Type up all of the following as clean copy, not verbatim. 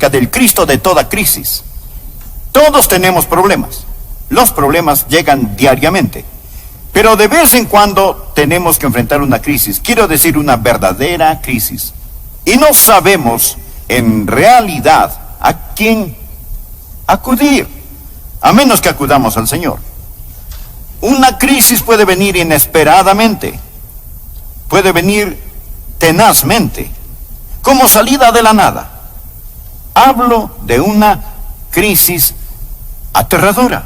acerca del Cristo de toda crisis. Todos tenemos problemas. Los problemas llegan diariamente. Pero de vez en cuando tenemos que enfrentar una crisis. Quiero decir, una verdadera crisis. Y no sabemos en realidad a quién acudir, a menos que acudamos al Señor. Una crisis puede venir inesperadamente, puede venir tenazmente, como salida de la nada. Hablo de una crisis aterradora.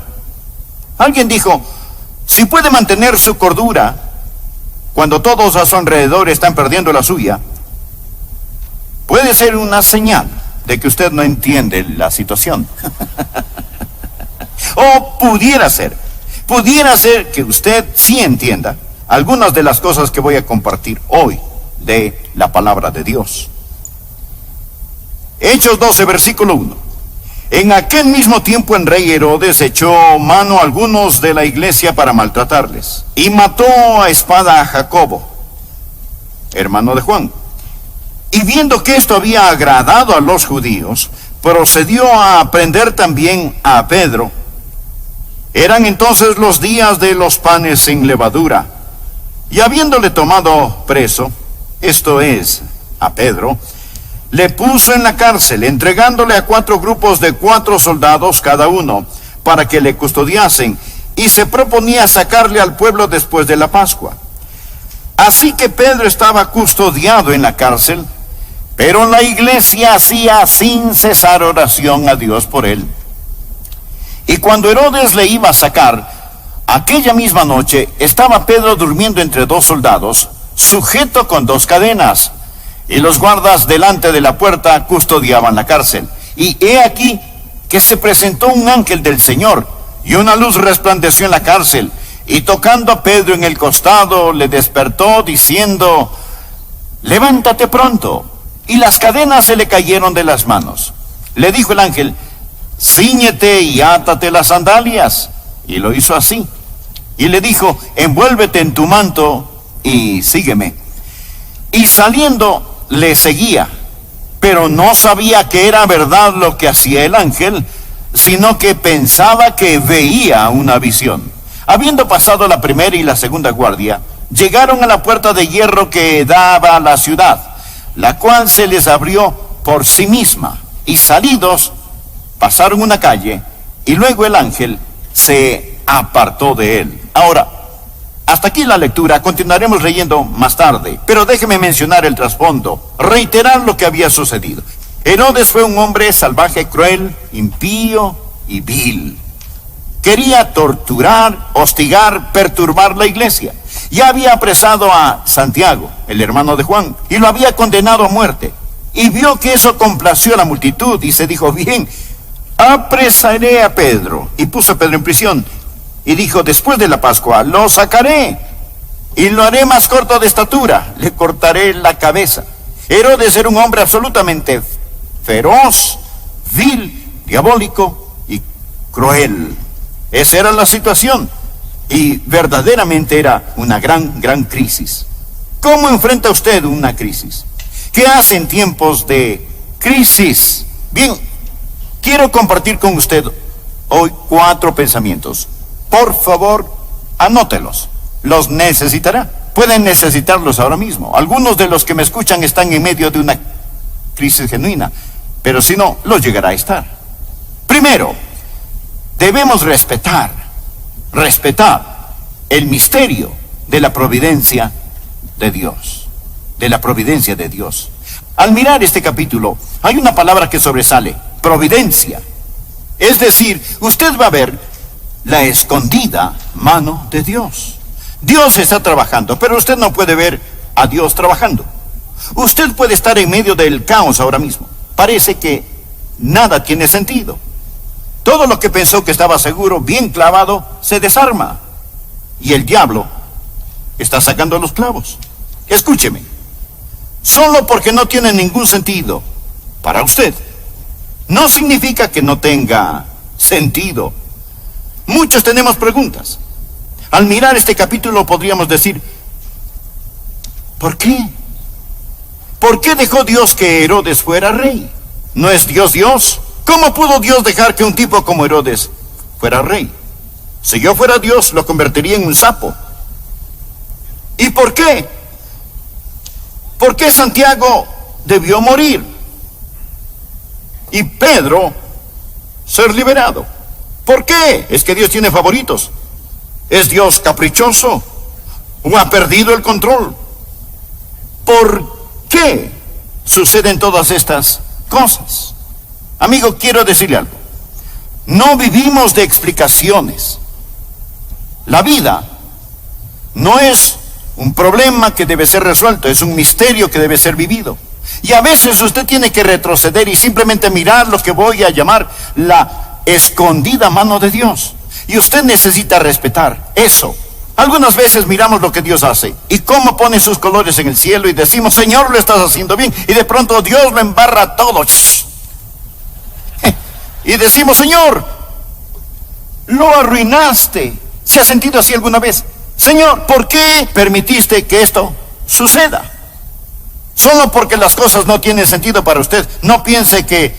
Alguien dijo, si puede mantener su cordura cuando todos a su alrededor están perdiendo la suya, puede ser una señal de que usted no entiende la situación. O pudiera ser que usted sí entienda algunas de las cosas que voy a compartir hoy de la palabra de Dios. Hechos 12, versículo 1. En aquel mismo tiempo el rey Herodes echó mano a algunos de la iglesia para maltratarles, y mató a espada a Jacobo, hermano de Juan. Y viendo que esto había agradado a los judíos, procedió a prender también a Pedro. Eran entonces los días de los panes sin levadura, y habiéndole tomado preso, esto es, a Pedro, le puso en la cárcel, entregándole a 4 grupos de 4 soldados cada uno, para que le custodiasen, y se proponía sacarle al pueblo después de la Pascua. Así que Pedro estaba custodiado en la cárcel, pero la iglesia hacía sin cesar oración a Dios por él. Y cuando Herodes le iba a sacar, aquella misma noche estaba Pedro durmiendo entre 2 soldados, sujeto con 2 cadenas, y los guardas delante de la puerta custodiaban la cárcel. Y he aquí que se presentó un ángel del Señor, y una luz resplandeció en la cárcel, y tocando a Pedro en el costado, le despertó diciendo, levántate pronto. Y las cadenas se le cayeron de las manos. Le dijo el ángel, cíñete y átate las sandalias. Y lo hizo así. Y le dijo, envuélvete en tu manto y sígueme. Y saliendo le seguía, pero no sabía que era verdad lo que hacía el ángel, sino que pensaba que veía una visión. Habiendo pasado la primera y la segunda guardia, llegaron a la puerta de hierro que daba a la ciudad, la cual se les abrió por sí misma, y salidos pasaron una calle, y luego el ángel se apartó de él. Ahora, hasta aquí la lectura, continuaremos leyendo más tarde, pero déjeme mencionar el trasfondo, reiterar lo que había sucedido. Herodes fue un hombre salvaje, cruel, impío y vil. Quería torturar, hostigar, perturbar la iglesia. Ya había apresado a Santiago, el hermano de Juan, y lo había condenado a muerte. Y vio que eso complació a la multitud y se dijo, bien, apresaré a Pedro. Y puso a Pedro en prisión. Y dijo, después de la Pascua, lo sacaré y lo haré más corto de estatura, le cortaré la cabeza. Herodes era un hombre absolutamente feroz, vil, diabólico y cruel. Esa era la situación. Y verdaderamente era una gran crisis. ¿Cómo enfrenta usted una crisis? ¿Qué hace en tiempos de crisis? Bien, quiero compartir con usted hoy 4 pensamientos. Por favor, anótelos. Los necesitará. Pueden necesitarlos ahora mismo. Algunos de los que me escuchan están en medio de una crisis genuina, pero si no, lo llegará a estar. Primero, debemos respetar el misterio de la providencia de Dios. De la providencia de Dios. Al mirar este capítulo, hay una palabra que sobresale: providencia. Es decir, usted va a ver la escondida mano de Dios. Dios está trabajando, pero usted no puede ver a Dios trabajando. Usted puede estar en medio del caos ahora mismo. Parece que nada tiene sentido. Todo lo que pensó que estaba seguro, bien clavado, se desarma. Y el diablo está sacando los clavos. Escúcheme. Solo porque no tiene ningún sentido para usted, no significa que no tenga sentido. Muchos tenemos preguntas. Al mirar este capítulo podríamos decir, ¿por qué? ¿Por qué dejó Dios que Herodes fuera rey? ¿No es Dios Dios? ¿Cómo pudo Dios dejar que un tipo como Herodes fuera rey? Si yo fuera Dios, lo convertiría en un sapo. ¿Y por qué? ¿Por qué Santiago debió morir y Pedro ser liberado? ¿Por qué? ¿Es que Dios tiene favoritos? ¿Es Dios caprichoso? ¿O ha perdido el control? ¿Por qué suceden todas estas cosas? Amigo, quiero decirle algo. No vivimos de explicaciones. La vida no es un problema que debe ser resuelto, es un misterio que debe ser vivido. Y a veces usted tiene que retroceder y simplemente mirar lo que voy a llamar la escondida mano de Dios. Y usted necesita respetar eso. Algunas veces miramos lo que Dios hace y cómo pone sus colores en el cielo y decimos, Señor, lo estás haciendo bien. Y de pronto Dios lo embarra todo. Y decimos, Señor, lo arruinaste. ¿Se ha sentido así alguna vez? Señor, ¿por qué permitiste que esto suceda? Solo porque las cosas no tienen sentido para usted. No piense que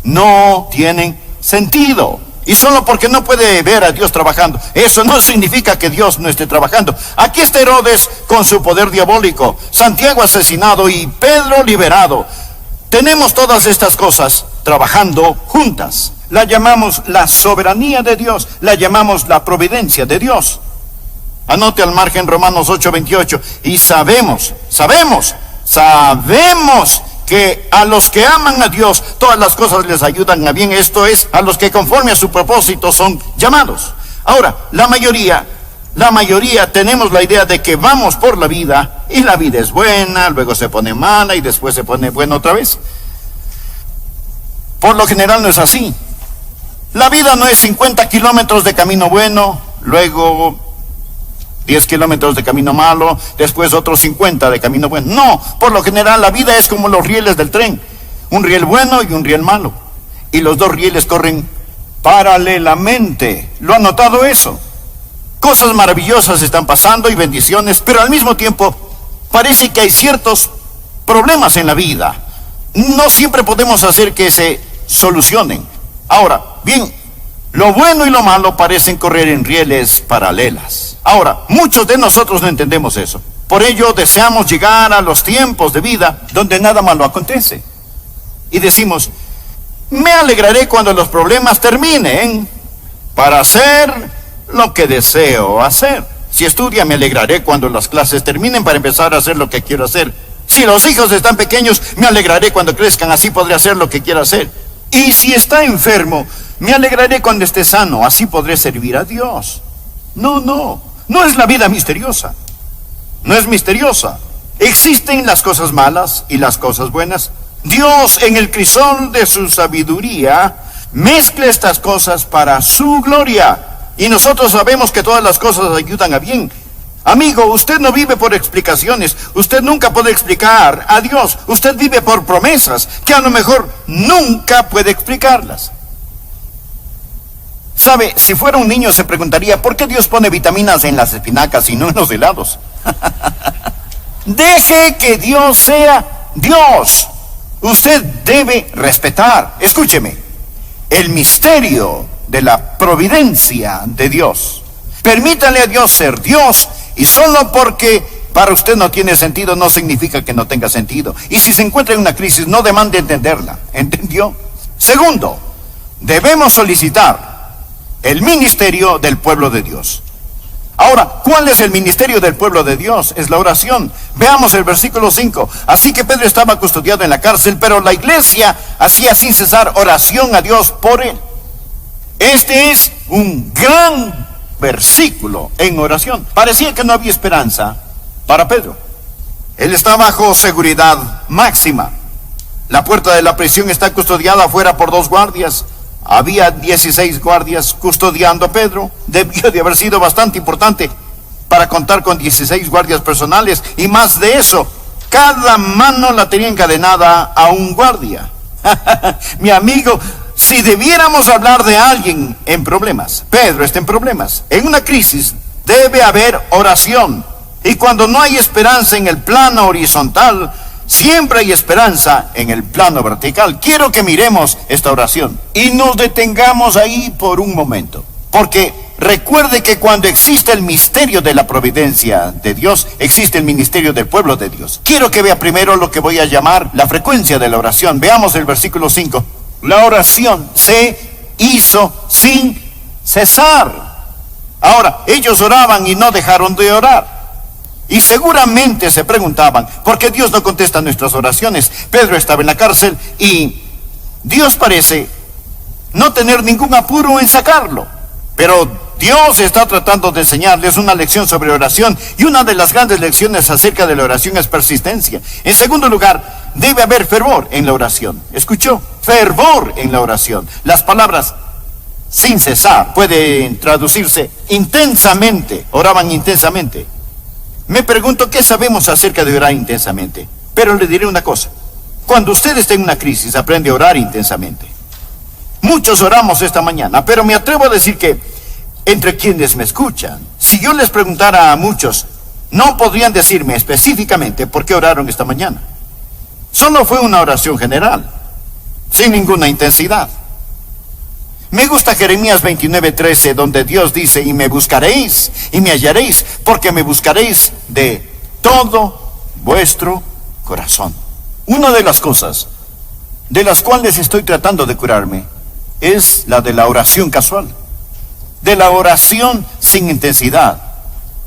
no tienen sentido. Y solo porque no puede ver a Dios trabajando, eso no significa que Dios no esté trabajando. Aquí está Herodes con su poder diabólico, Santiago asesinado y Pedro liberado. Tenemos todas estas cosas trabajando juntas. La llamamos la soberanía de Dios, la llamamos la providencia de Dios. Anote al margen Romanos 8:28. Y sabemos que a los que aman a Dios, todas las cosas les ayudan a bien. Esto es, a los que conforme a su propósito son llamados. Ahora, la mayoría tenemos la idea de que vamos por la vida y la vida es buena, luego se pone mala y después se pone buena otra vez. Por lo general no es así. La vida no es 50 kilómetros de camino bueno, luego 10 kilómetros de camino malo, después otros 50 de camino bueno. No, por lo general la vida es como los rieles del tren. Un riel bueno y un riel malo. Y los dos rieles corren paralelamente. ¿Lo han notado eso? Cosas maravillosas están pasando y bendiciones, pero al mismo tiempo parece que hay ciertos problemas en la vida. No siempre podemos hacer que se solucionen. Ahora, bien, lo bueno y lo malo parecen correr en rieles paralelas. Ahora, muchos de nosotros no entendemos eso. Por ello deseamos llegar a los tiempos de vida donde nada malo acontece. Y decimos, me alegraré cuando los problemas terminen para hacer lo que deseo hacer. Si estudia, me alegraré cuando las clases terminen para empezar a hacer lo que quiero hacer. Si los hijos están pequeños, me alegraré cuando crezcan, así podré hacer lo que quiero hacer. Y si está enfermo, me alegraré cuando esté sano, así podré servir a Dios. No es la vida misteriosa. No es misteriosa. Existen las cosas malas y las cosas buenas. Dios, en el crisol de su sabiduría, mezcla estas cosas para su gloria. Y nosotros sabemos que todas las cosas ayudan a bien. Amigo, usted no vive por explicaciones. Usted nunca puede explicar a Dios. Usted vive por promesas que a lo mejor nunca puede explicarlas. ¿Sabe? Si fuera un niño se preguntaría, ¿por qué Dios pone vitaminas en las espinacas y no en los helados? Deje que Dios sea Dios. Usted debe respetar, escúcheme, el misterio de la providencia de Dios. Permítale a Dios ser Dios, y solo porque para usted no tiene sentido no significa que no tenga sentido. Y si se encuentra en una crisis, no demande entenderla. ¿Entendió? Segundo, debemos solicitar el ministerio del pueblo de Dios. Ahora, ¿cuál es el ministerio del pueblo de Dios? Es la oración. Veamos el versículo 5. Así que Pedro estaba custodiado en la cárcel, pero la iglesia hacía sin cesar oración a Dios por él. Este es un gran versículo en oración. Parecía que no había esperanza para Pedro. Él está bajo seguridad máxima. La puerta de la prisión está custodiada afuera por 2 guardias. Había 16 guardias custodiando a Pedro. Debió de haber sido bastante importante para contar con 16 guardias personales. Y más de eso, cada mano la tenía encadenada a un guardia. Mi amigo, si debiéramos hablar de alguien en problemas, Pedro está en problemas. En una crisis debe haber oración. Y cuando no hay esperanza en el plano horizontal, Siempre hay esperanza en el plano vertical. Quiero que miremos esta oración y nos detengamos ahí por un momento. Porque recuerde que cuando existe el misterio de la providencia de Dios, existe el ministerio del pueblo de Dios. Quiero que vea primero lo que voy a llamar la frecuencia de la oración. Veamos el versículo 5. La oración se hizo sin cesar. Ahora, ellos oraban y no dejaron de orar. Y seguramente se preguntaban, ¿por qué Dios no contesta nuestras oraciones? Pedro estaba en la cárcel y Dios parece no tener ningún apuro en sacarlo. Pero Dios está tratando de enseñarles una lección sobre oración, y una de las grandes lecciones acerca de la oración es persistencia. En segundo lugar, debe haber fervor en la oración. ¿Escuchó? Fervor en la oración. Las palabras sin cesar pueden traducirse intensamente. Oraban intensamente. Me pregunto, ¿qué sabemos acerca de orar intensamente? Pero le diré una cosa. Cuando usted esté en una crisis, aprende a orar intensamente. Muchos oramos esta mañana, pero me atrevo a decir que entre quienes me escuchan, si yo les preguntara a muchos, no podrían decirme específicamente por qué oraron esta mañana. Solo fue una oración general, sin ninguna intensidad. Me gusta Jeremías 29:13, donde Dios dice, y me buscaréis, y me hallaréis, porque me buscaréis de todo vuestro corazón. Una de las cosas de las cuales estoy tratando de curarme es la de la oración casual, de la oración sin intensidad,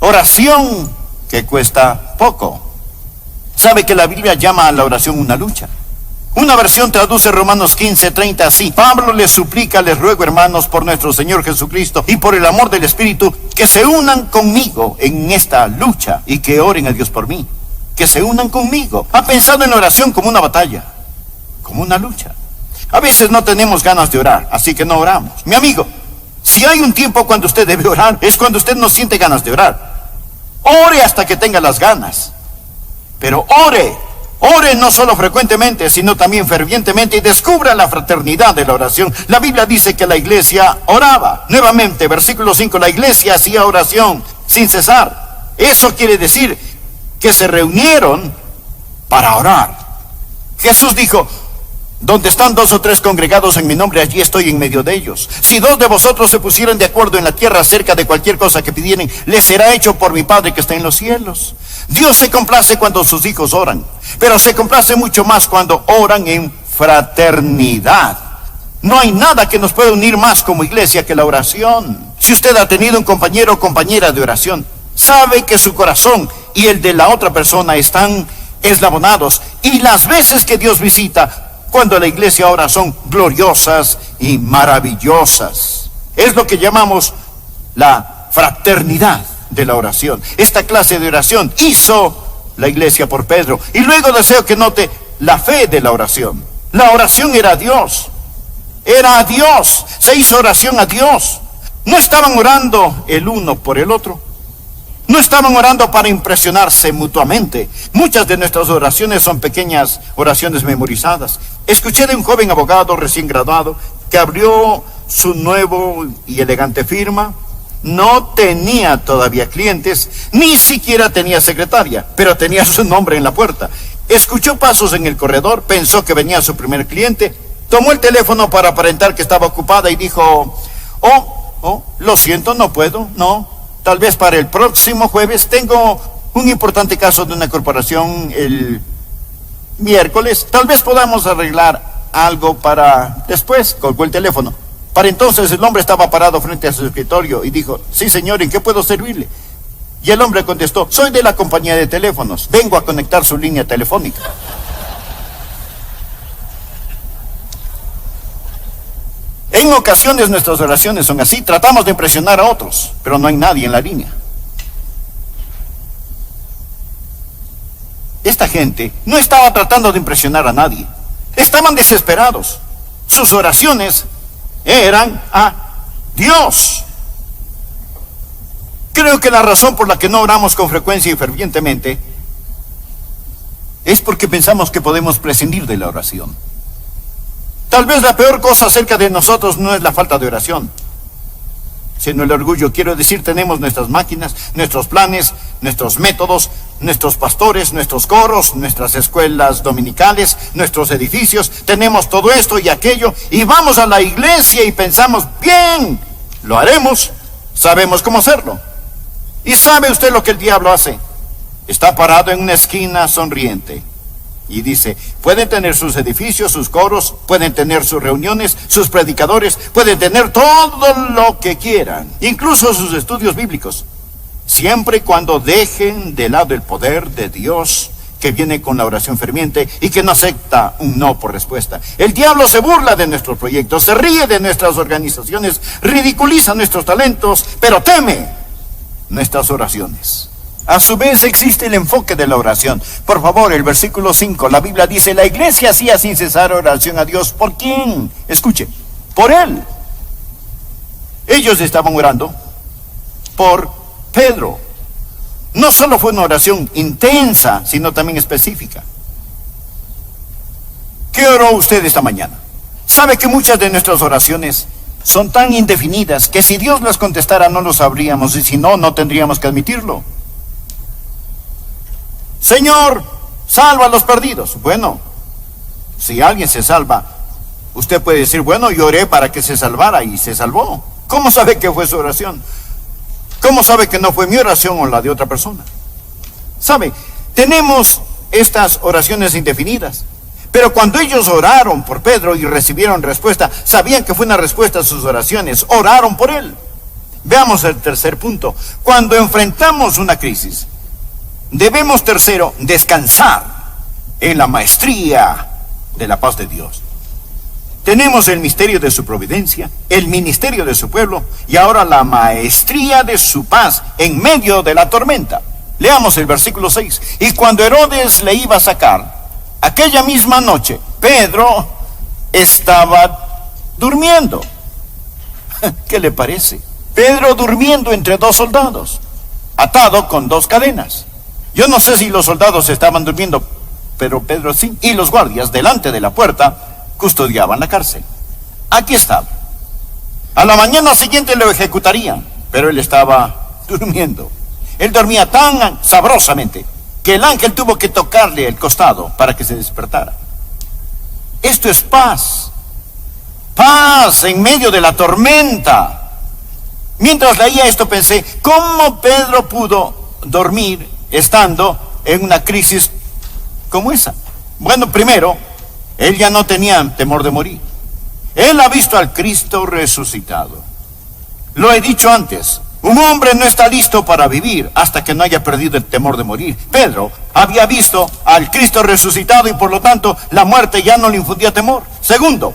oración que cuesta poco. ¿Sabe que la Biblia llama a la oración una lucha? Una versión traduce Romanos 15:30 así: Pablo les suplica, les ruego, hermanos, por nuestro Señor Jesucristo y por el amor del Espíritu, que se unan conmigo en esta lucha y que oren a Dios por mí. Que se unan conmigo. Ha pensado en la oración como una batalla, como una lucha. A veces no tenemos ganas de orar, así que no oramos. Mi amigo, si hay un tiempo cuando usted debe orar, es cuando usted no siente ganas de orar. Ore hasta que tenga las ganas. Pero ore no solo frecuentemente, sino también fervientemente, y descubra la fraternidad de la oración. La Biblia dice que la iglesia oraba. Nuevamente, versículo 5, la iglesia hacía oración sin cesar. Eso quiere decir que se reunieron para orar. Jesús dijo, donde están 2 o 3 congregados en mi nombre, allí estoy en medio de ellos. Si 2 de vosotros se pusieran de acuerdo en la tierra acerca de cualquier cosa que pidieren, les será hecho por mi Padre que está en los cielos. Dios se complace cuando sus hijos oran, pero se complace mucho más cuando oran en fraternidad. No hay nada que nos pueda unir más como iglesia que la oración. Si usted ha tenido un compañero o compañera de oración, sabe que su corazón y el de la otra persona están eslabonados, y las veces que Dios visita cuando la iglesia ora son gloriosas y maravillosas. Es lo que llamamos la fraternidad de la oración. Esta clase de oración hizo la iglesia por Pedro. Y luego deseo que note la fe de la oración. La oración era a Dios. Era a Dios. Se hizo oración a Dios. No estaban orando el uno por el otro. No estaban orando para impresionarse mutuamente. Muchas de nuestras oraciones son pequeñas oraciones memorizadas. Escuché de un joven abogado recién graduado que abrió su nuevo y elegante firma. No tenía todavía clientes, ni siquiera tenía secretaria, pero tenía su nombre en la puerta. Escuchó pasos en el corredor, pensó que venía su primer cliente, tomó el teléfono para aparentar que estaba ocupada y dijo, lo siento, no puedo, no. Tal vez para el próximo jueves. Tengo un importante caso de una corporación el miércoles. Tal vez podamos arreglar algo para después. Colgó el teléfono. Para entonces el hombre estaba parado frente a su escritorio y dijo, sí señor, ¿en qué puedo servirle? Y el hombre contestó, soy de la compañía de teléfonos. Vengo a conectar su línea telefónica. En ocasiones nuestras oraciones son así. Tratamos de impresionar a otros, pero no hay nadie en la línea. Esta gente no estaba tratando de impresionar a nadie. Estaban desesperados. Sus oraciones eran a Dios. Creo que la razón por la que no oramos con frecuencia y fervientemente es porque pensamos que podemos prescindir de la oración. Tal vez la peor cosa acerca de nosotros no es la falta de oración, sino el orgullo. Quiero decir, tenemos nuestras máquinas, nuestros planes, nuestros métodos, nuestros pastores, nuestros coros, nuestras escuelas dominicales, nuestros edificios. Tenemos todo esto y aquello y vamos a la iglesia y pensamos, bien, lo haremos, sabemos cómo hacerlo. ¿Y sabe usted lo que el diablo hace? Está parado en una esquina sonriente y dice, pueden tener sus edificios, sus coros, pueden tener sus reuniones, sus predicadores, pueden tener todo lo que quieran, incluso sus estudios bíblicos, siempre y cuando dejen de lado el poder de Dios que viene con la oración ferviente y que no acepta un no por respuesta. El diablo se burla de nuestros proyectos, se ríe de nuestras organizaciones, ridiculiza nuestros talentos, pero teme nuestras oraciones. A su vez existe el enfoque de la oración. Por favor, el versículo 5, la Biblia dice, la iglesia hacía sin cesar oración a Dios. ¿Por quién? Escuche, por Él. Ellos estaban orando por Pedro. No solo fue una oración intensa, sino también específica. ¿Qué oró usted esta mañana? ¿Sabe que muchas de nuestras oraciones son tan indefinidas que si Dios las contestara no lo sabríamos y si no, no tendríamos que admitirlo? Señor, salva a los perdidos. Bueno, si alguien se salva, usted puede decir, bueno, yo oré para que se salvara y se salvó. ¿Cómo sabe que fue su oración? ¿Cómo sabe que no fue mi oración o la de otra persona? ¿Sabe? Tenemos estas oraciones indefinidas. Pero cuando ellos oraron por Pedro y recibieron respuesta, sabían que fue una respuesta a sus oraciones. Oraron por él. Veamos el tercer punto. Cuando enfrentamos una crisis, debemos, tercero, descansar en la maestría de la paz de Dios. Tenemos el misterio de su providencia, el ministerio de su pueblo y ahora la maestría de su paz en medio de la tormenta. Leamos el versículo 6. Y cuando Herodes le iba a sacar, aquella misma noche, Pedro estaba durmiendo. ¿Qué le parece? Pedro durmiendo entre dos soldados, atado con dos cadenas. Yo no sé si los soldados estaban durmiendo, pero Pedro sí. Y los guardias delante de la puerta custodiaban la cárcel. Aquí estaba. A la mañana siguiente lo ejecutarían, pero él estaba durmiendo. Él dormía tan sabrosamente que el ángel tuvo que tocarle el costado para que se despertara. Esto es paz. Paz en medio de la tormenta. Mientras leía esto pensé, ¿cómo Pedro pudo dormir estando en una crisis como esa? Bueno, primero, él ya no tenía temor de morir. Él ha visto al Cristo resucitado. Lo he dicho antes, un hombre no está listo para vivir hasta que no haya perdido el temor de morir. Pedro había visto al Cristo resucitado y por lo tanto la muerte ya no le infundía temor. Segundo,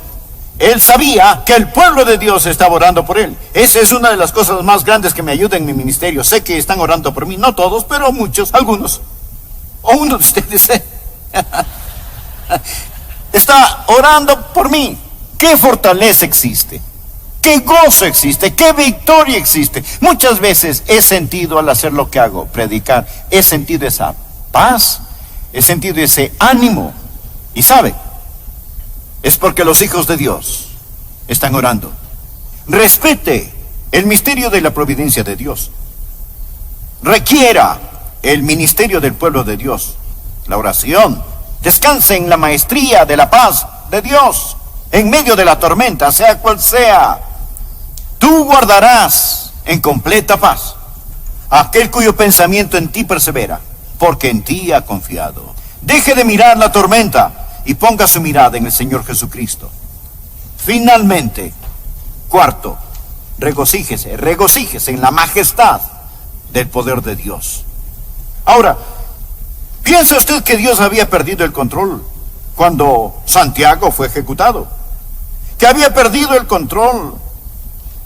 él sabía que el pueblo de Dios estaba orando por él. Esa es una de las cosas más grandes que me ayuda en mi ministerio. Sé que están orando por mí, no todos, pero muchos, algunos. O uno de ustedes está orando por mí. ¿Qué fortaleza existe? ¿Qué gozo existe? ¿Qué victoria existe? Muchas veces he sentido al hacer lo que hago, predicar, he sentido esa paz, he sentido ese ánimo. Y sabe, es porque los hijos de Dios están orando. Respete el misterio de la providencia de Dios. Requiera el ministerio del pueblo de Dios, la oración. Descanse en la maestría de la paz de Dios en medio de la tormenta, sea cual sea. Tú guardarás en completa paz a aquel cuyo pensamiento en ti persevera, porque en ti ha confiado. Deje de mirar la tormenta y ponga su mirada en el Señor Jesucristo. Finalmente, cuarto, regocíjese en la majestad del poder de Dios. Ahora, ¿piensa usted que Dios había perdido el control cuando Santiago fue ejecutado? ¿Que había perdido el control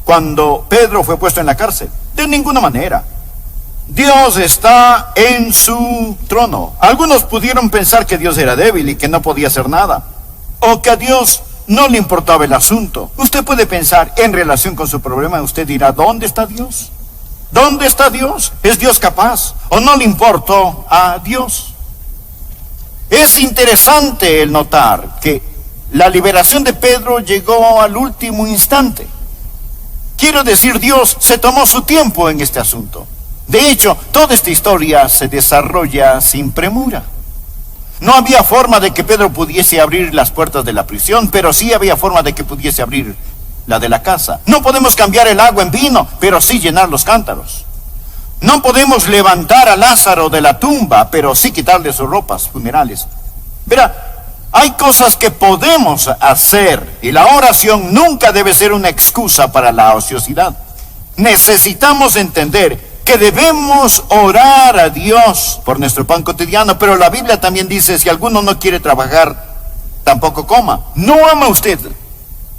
cuando Pedro fue puesto en la cárcel? De ninguna manera. Dios está en su trono. Algunos pudieron pensar que Dios era débil y que no podía hacer nada, o que a Dios no le importaba el asunto. Usted puede pensar en relación con su problema, usted dirá, ¿dónde está Dios? ¿Dónde está Dios? ¿Es Dios capaz o no le importó a Dios? Es interesante el notar que la liberación de Pedro llegó al último instante. Quiero decir, Dios se tomó su tiempo en este asunto. De hecho, toda esta historia se desarrolla sin premura. No había forma de que Pedro pudiese abrir las puertas de la prisión, pero sí había forma de que pudiese abrir la de la casa. No podemos cambiar el agua en vino, pero sí llenar los cántaros. No podemos levantar a Lázaro de la tumba, pero sí quitarle sus ropas funerales. Verá, hay cosas que podemos hacer y la oración nunca debe ser una excusa para la ociosidad. Necesitamos entender que debemos orar a Dios por nuestro pan cotidiano, pero la Biblia también dice, si alguno no quiere trabajar, tampoco coma. ¿No ama usted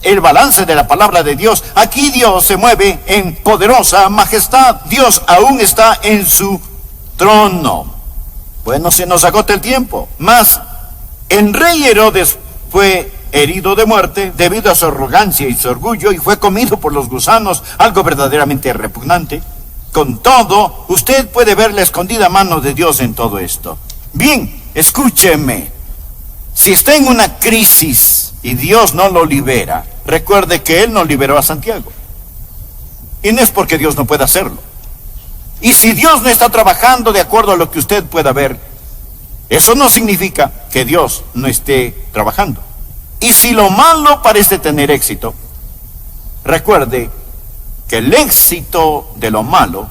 el balance de la palabra de Dios? Aquí Dios se mueve en poderosa majestad. Dios aún está en su trono. Bueno, se nos agota el tiempo. Mas el rey Herodes fue herido de muerte debido a su arrogancia y su orgullo, y fue comido por los gusanos, algo verdaderamente repugnante. Con todo, usted puede ver la escondida mano de Dios en todo esto. Bien, escúcheme. Si está en una crisis y Dios no lo libera, recuerde que Él no liberó a Santiago. Y no es porque Dios no pueda hacerlo. Y si Dios no está trabajando de acuerdo a lo que usted pueda ver, eso no significa que Dios no esté trabajando. Y si lo malo parece tener éxito, recuerde que el éxito de lo malo